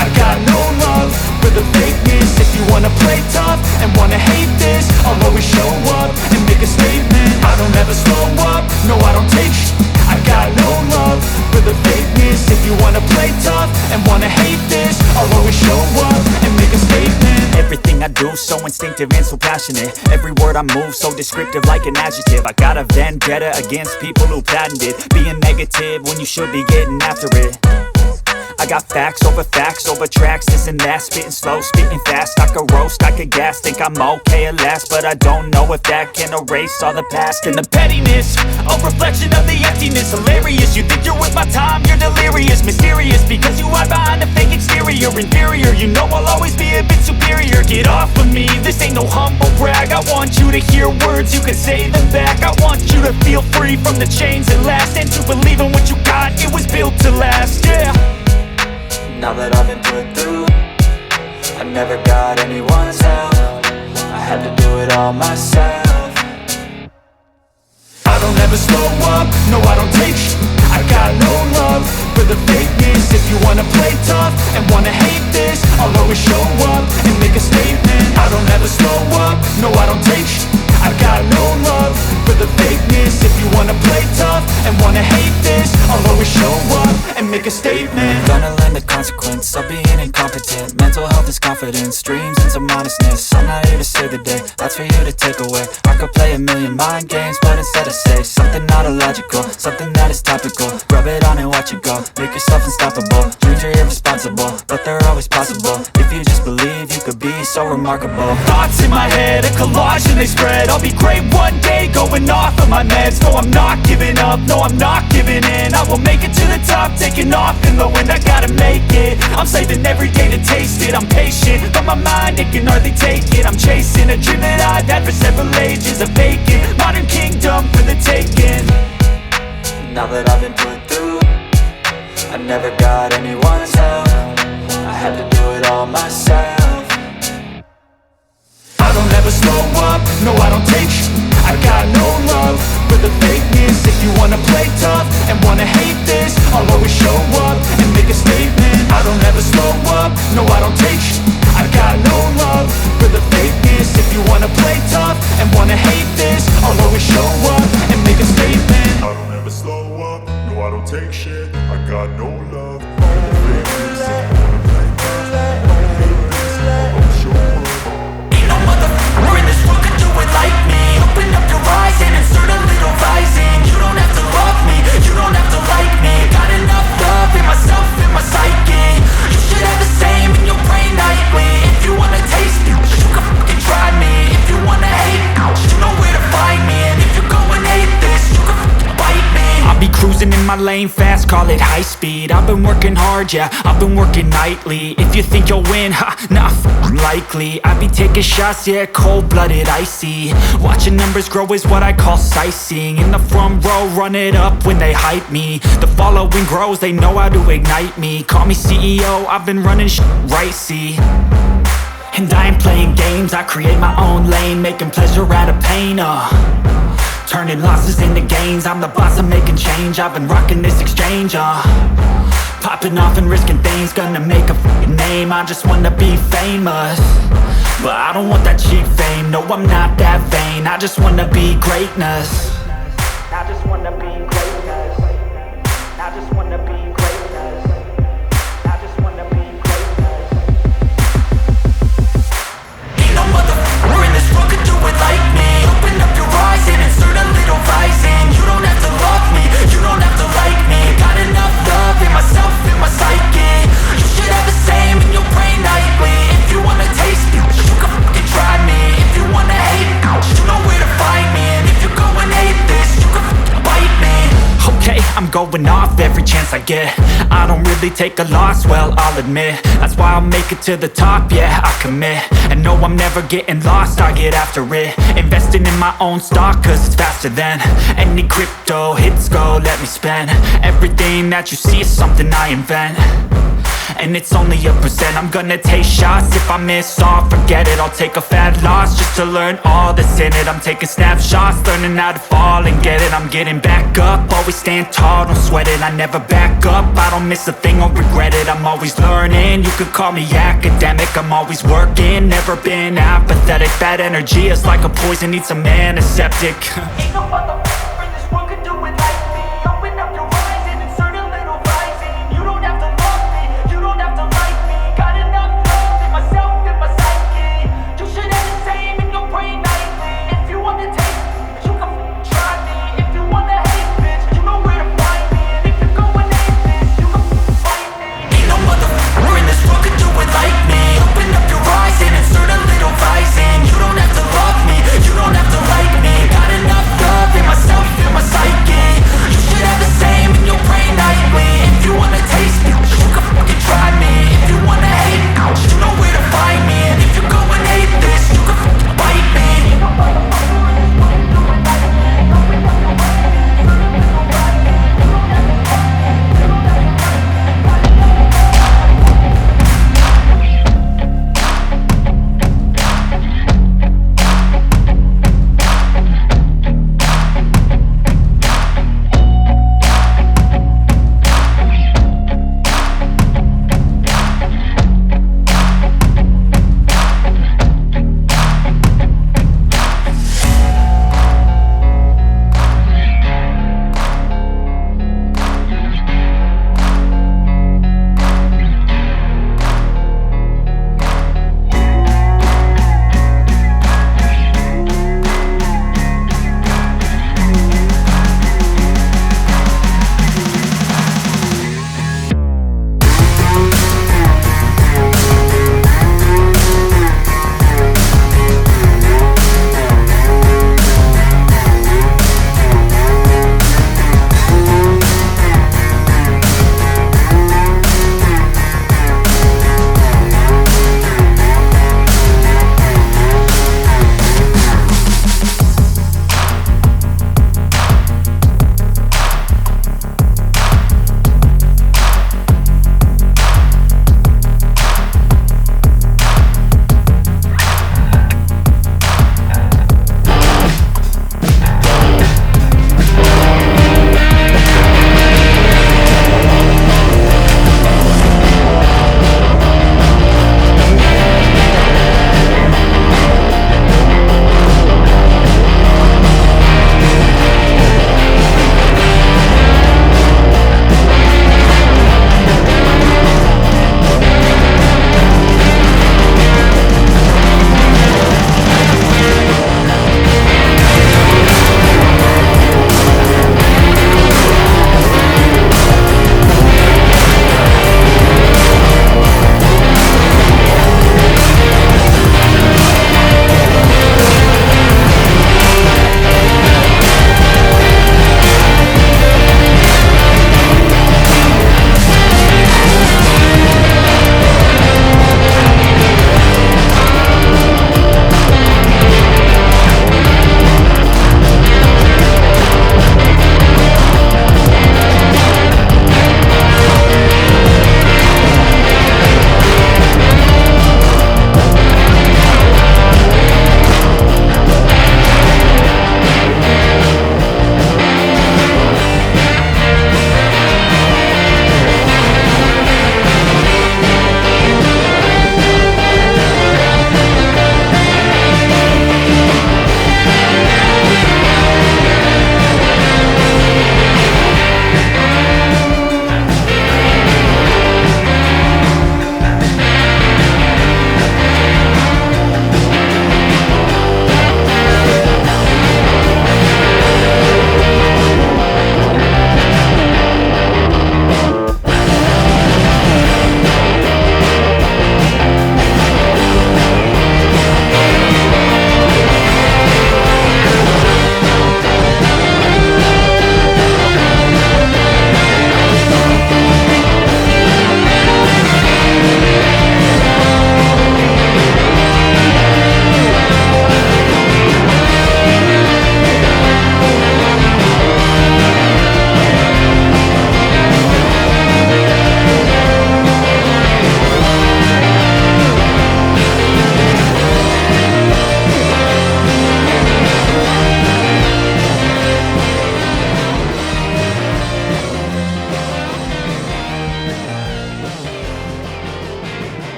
I got no love for the fakeness. If you wanna play tough and wanna hate this, I'll always show up and make a statement. I don't ever slow up, no I don't take I got no love for the fakeness. If you wanna play tough and wanna hate this, I'll always show up and make a statement. Everything I do so instinctive and so passionate. Every word I move so descriptive like an adjective. I got a vendetta against people who patented being negative when you should be getting after it. I got facts over tracks, this and that. Spitting slow, spitting fast. I could roast, I could gas. Think I'm okay at last, but I don't know if that can erase all the past. And the pettiness, a reflection of the emptiness. Hilarious, you think you're with my time, you're delirious. Mysterious, because you hide behind a fake exterior. Inferior, you know I'll always be a bit superior. Get off of me, this ain't no humble brag. I want you to hear words, you can say them back. I want you to feel free from the chains that last, and to believe in what you got, it was built to last, yeah. Now that I've been put through, I never got anyone's help. I had to do it all myself. I don't ever slow up, no I don't take I got no love for the fakeness. If you wanna play tough and wanna hate this, I'll always show up and make a statement. I don't ever slow up, no I don't take I got no love for the fakeness. If you wanna play tough and wanna hate this, I'll always show up and make a statement. Gonna learn the consequence of being incompetent. Mental health is confidence, dreams and some honestness. I'm not here to save the day, that's for you to take away. I could play a million mind games, but instead I say something not illogical, something that is topical. Rub it on and watch it go, make yourself unstoppable. Dreams are irresponsible, but they're always possible. If you just believe, you could be so remarkable. Thoughts in my head, a collage and they spread. I'll be great one day, going off of my meds. No, I'm not giving up, no, I'm not giving in. I will make it to the top, taking off in the wind. I gotta make it, I'm saving every day to taste it. I'm patient, but my mind, it can hardly take it. I'm chasing a dream that I've had for several ages. A vacant, modern kingdom for the taking. Now that I've been put through, I never got anyone's help. I had to do it all myself. I don't ever slow up, no I don't take I got no love for the fakeness. If you wanna play tough and wanna hate this, I'll always show up and make a statement. I don't ever slow up, no I don't take I got no love for the fakeness. If you wanna play tough and wanna hate this, I'll always show up and make a statement. I don't ever slow up, no I don't take shit. I got no love for the fakeness. If you wanna play tough and wanna hate this, I'll always show up. No motherfucker in this world could do it like me. Open up your eyes and insert a little rising. You don't have to love me, you don't have to like me. Got enough love in myself, in my psyche. You should have the same in your brain nightly. If you wanna taste me, you can fucking try me. If you wanna hate, you know where to find me. And if you go and hate this, you can fucking bite me. I'll be cruising in my lane fast, call it high speed. I've been working hard, yeah, I've been working nightly. If you think you'll win, ha, not likely. I be taking shots, yeah, cold-blooded, icy. Watching numbers grow is what I call sightseeing. In the front row, run it up when they hype me. The following grows, they know how to ignite me. Call me CEO, I've been running right, see. And I ain't playing games, I create my own lane. Making pleasure out of pain, turning losses into gains. I'm the boss, I'm making change. I've been rocking this exchange, popping off and risking things. Gonna make a f***ing name. I just wanna be famous, but I don't want that cheap fame. No, I'm not that vain. I just wanna be greatness. I just wanna be greatness. I just wanna be greatness. I just wanna be greatness. Ain't no motherfucker in this world could do it like me. Open up your eyes and insert a little rising. You don't have to love me, you don't have to like me. Got enough love in myself, in my psyche. You should have the same in your brain nightly. If you wanna taste me, you can fucking try me. If you wanna hate, you know where to find me. And if you go and hate this, you can fucking bite me. Okay, I'm going off every chance I get. I don't really take a loss, well, I'll admit. That's why I'll make it to the top, yeah, I commit. And no, I'm never getting lost, I get after it. Investing in my own stock, cause it's faster than any crypto hits go, let me spend. Everything that you see is something I invent. and it's only a percent. I'm gonna take shots, if I miss all, forget it. I'll take a fat loss just to learn all that's in it. I'm taking snapshots, learning how to fall and get it. I'm getting back up, always stand tall, don't sweat it. I never back up, I don't miss a thing or regret it. I'm always learning, you could call me academic. I'm always working, never been apathetic. Bad energy is like a poison, needs a antiseptic.